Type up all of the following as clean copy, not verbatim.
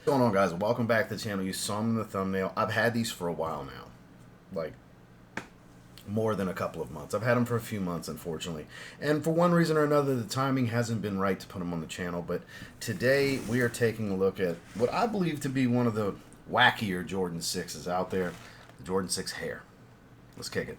What's going on, guys? Welcome back to the channel. You saw them in the thumbnail. I've had these for a while now, like more than a couple of months. I've had them for a few months, unfortunately, and for one reason or another, the timing hasn't been right to put them on the channel. But today we are taking a look at what I believe to be one of the wackier Jordan 6s out there, the Jordan 6 Hare. Let's kick it.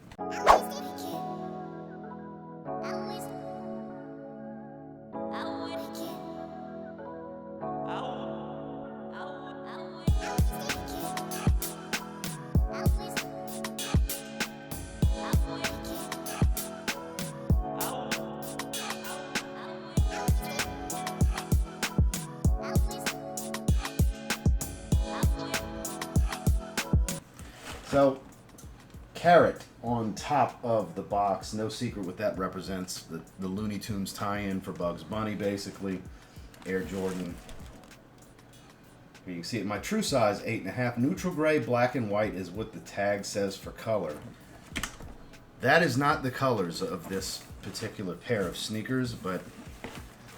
So, carrot on top of the box. No secret what that represents. The Looney Tunes tie-in for Bugs Bunny, basically. Air Jordan. Here you can see it. My true size, 8.5. Neutral gray, black, and white is what the tag says for color. That is not the colors of this particular pair of sneakers, but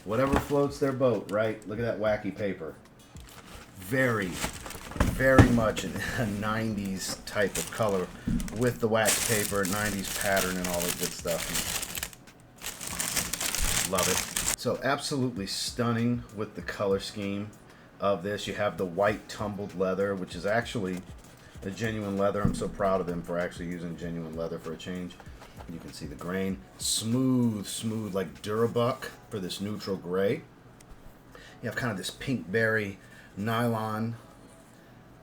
whatever floats their boat, right? Look at that wacky paper. Very much a 90s type of color with the wax paper, 90s pattern, and all that good stuff. Love it. So absolutely stunning with the color scheme of this. You have the white tumbled leather, which is actually a genuine leather. I'm so proud of them for actually using genuine leather for a change. You can see the grain. Smooth, like Durabuck for this neutral gray. You have kind of this pink berry nylon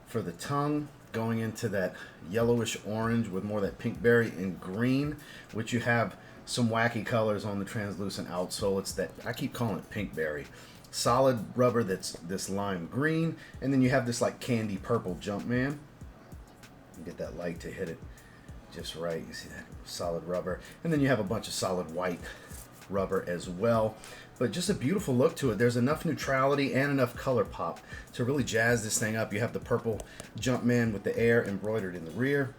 for the tongue, going into that yellowish orange with more of that pink berry and green, which you have some wacky colors on the translucent outsole. It's that, I keep calling it pink berry. Solid rubber that's this lime green, and then you have this like candy purple Jumpman. Get that light to hit it just right. You see that solid rubber, and then you have a bunch of solid white rubber as well. But just a beautiful look to it. There's enough neutrality and enough color pop to really jazz this thing up. You have the purple Jumpman with the Air embroidered in the rear.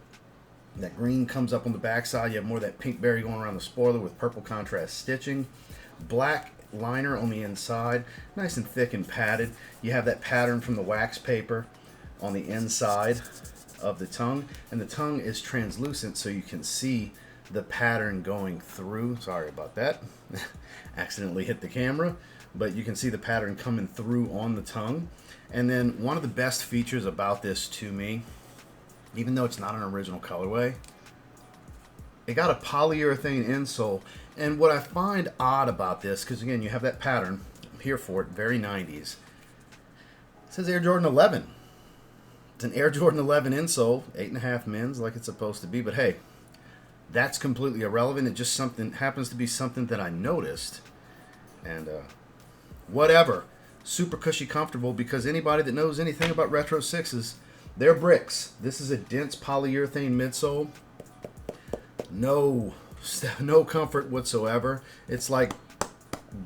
That green comes up on the backside. You have more of that pink berry going around the spoiler with purple contrast stitching. Black liner on the inside, nice and thick and padded. You have that pattern from the wax paper on the inside of the tongue, and the tongue is translucent so you can see the pattern going through. Sorry about that. Accidentally hit the camera, but you can see the pattern coming through on the tongue. And then one of the best features about this to me, even though it's not an original colorway, it got a polyurethane insole. And what I find odd about this, because again, you have that pattern, I'm here for it, very 90s. It says Air Jordan 11. It's an Air Jordan 11 insole, 8.5 mins like it's supposed to be, but hey, that's completely irrelevant. It just happens to be something that I noticed, and whatever. Super cushy, comfortable, because anybody that knows anything about retro sixes, they're bricks. This is a dense polyurethane midsole. No comfort whatsoever. It's like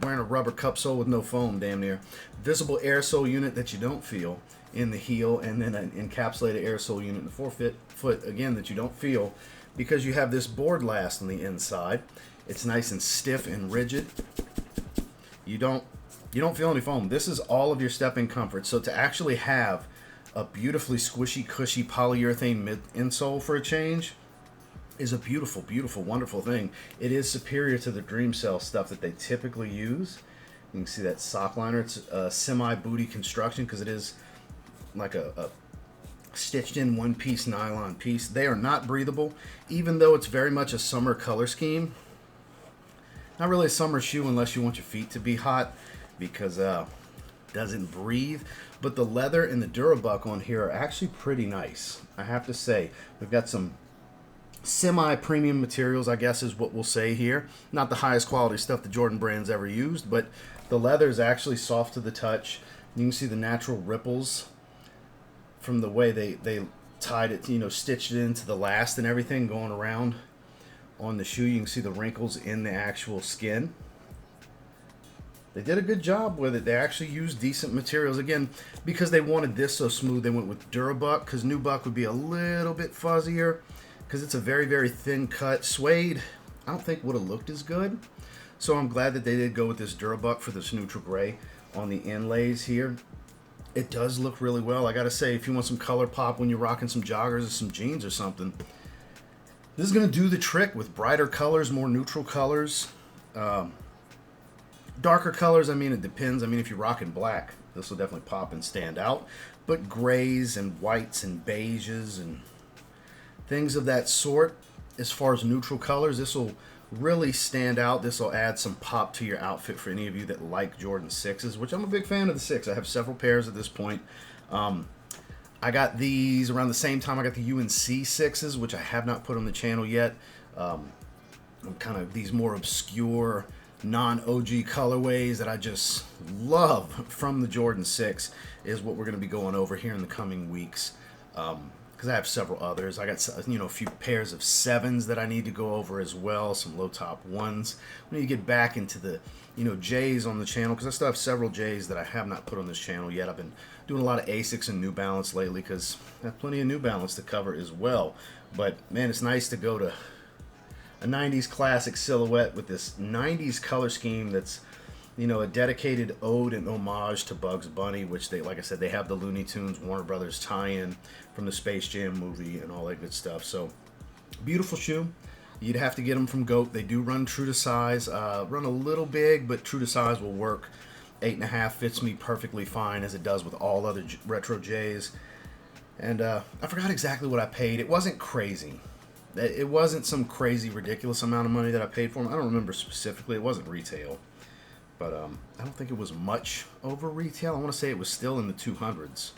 wearing a rubber cup sole with no foam, damn near. Visible air sole unit that you don't feel in the heel, and then an encapsulated air sole unit in the foot again that you don't feel, because you have this board last on the inside. It's nice and stiff and rigid. You don't feel any foam. This is all of your stepping comfort. So to actually have a beautifully squishy, cushy polyurethane mid insole for a change is a beautiful, wonderful thing. It is superior to the Dream Cell stuff that they typically use. You can see that sock liner. It's a semi-booty construction because it is like a stitched in one-piece nylon piece. They are not breathable, even though it's very much a summer color scheme. Not really a summer shoe unless you want your feet to be hot, because it doesn't breathe. But the leather and the Durabuck on here are actually pretty nice, I have to say. We've got some semi-premium materials, I guess is what we'll say here. Not the highest quality stuff the Jordan brand's ever used, but the leather is actually soft to the touch. You can see the natural ripples from the way they tied it, stitched it into the last and everything going around on the shoe. You can see the wrinkles in the actual skin. They did a good job with it. They actually used decent materials. Again, because they wanted this so smooth, they went with Durabuck, because Nubuck would be a little bit fuzzier, because it's a very thin cut. Suede, I don't think would have looked as good. So I'm glad that they did go with this Durabuck for this neutral gray on the inlays here. It does look really well. I gotta say, if you want some color pop when you're rocking some joggers or some jeans or something, this is gonna do the trick with brighter colors, more neutral colors. Darker colors, I mean, it depends. I mean, if you're rocking black, this will definitely pop and stand out. But grays and whites and beiges and things of that sort, as far as neutral colors, this will really stand out. This will add some pop to your outfit for any of you that like Jordan 6s, which I'm a big fan of the 6. I have several pairs at this point. I got these around the same time I got the UNC 6s, which I have not put on the channel yet. Kind of these more obscure, non-OG colorways that I just love from the Jordan 6 is what we're going to be going over here in the coming weeks. Because I have several others. I got, you know, a few pairs of 7s that I need to go over as well, some low top 1s. We need to get back into the, you know, J's on the channel, because I still have several J's that I have not put on this channel yet. I've been doing a lot of Asics and New Balance lately because I have plenty of New Balance to cover as well. But man, it's nice to go to a 90s classic silhouette with this 90s color scheme that's, you know, a dedicated ode and homage to Bugs Bunny, which they, like I said, they have the Looney Tunes, Warner Brothers tie-in from the Space Jam movie and all that good stuff. So, beautiful shoe. You'd have to get them from GOAT. They do run true to size, run a little big, but true to size will work. 8.5 fits me perfectly fine, as it does with all other retro J's. And I forgot exactly what I paid. It wasn't crazy. It wasn't some crazy, ridiculous amount of money that I paid for them. I don't remember specifically. It wasn't retail. But I don't think it was much over retail. I want to say it was still in the 200s.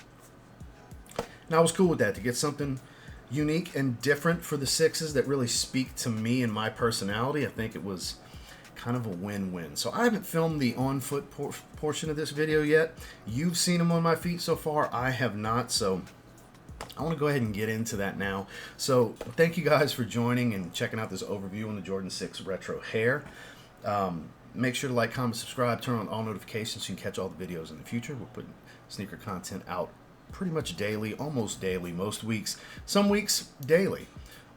And I was cool with that, to get something unique and different for the 6s that really speak to me and my personality. I think it was kind of a win-win. So I haven't filmed the on-foot portion of this video yet. You've seen them on my feet so far. I have not, so I want to go ahead and get into that now. So thank you guys for joining and checking out this overview on the Jordan 6 Retro Hare. Make sure to like, comment, subscribe, turn on all notifications so you can catch all the videos in the future. We're putting sneaker content out pretty much daily, almost daily, most weeks, some weeks daily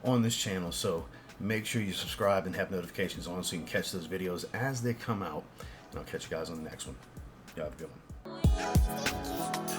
on this channel. So make sure you subscribe and have notifications on so you can catch those videos as they come out. And I'll catch you guys on the next one. Y'all have a good one.